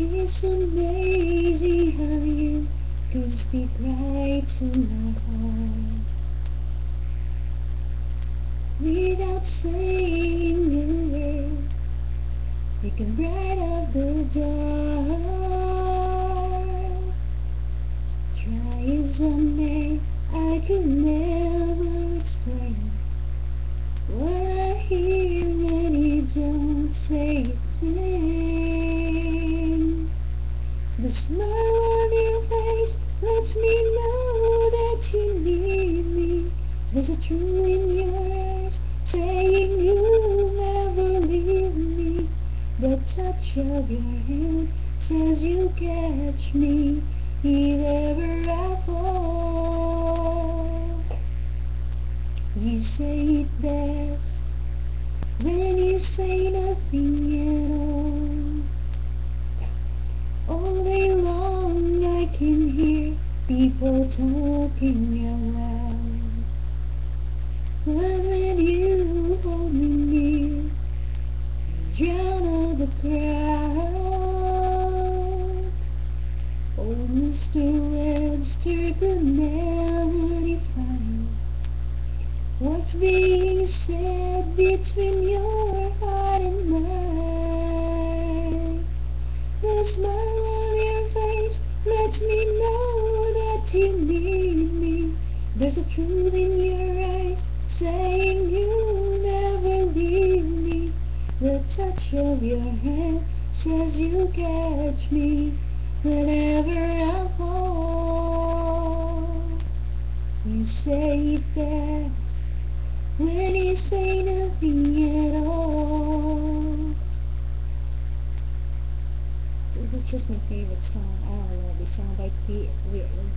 It's amazing how you can speak right to my heart without saying a word. You can bright up the dark. Try as I may, I could never explain what I hear when you don't say a thing. The smile on your face lets me know that you need me. There's a truth in your eyes saying you'll never leave me. The touch of your hand says you'll catch me if ever I fall. You say it best when you say nothing at all. All day long I can hear people talking out loud, but when you hold me near, you drown out the crowd. Oh, Mr. Webster could never define what's being said between your heart and mine. The smile on your face lets me know that you need me. There's a truth in your eyes saying you'll never leave me. The touch of your hand says you'll catch me whenever I fall. You say it best when you say nothing at all. This is just my favorite song. I don't know, the song by Pete Whitley.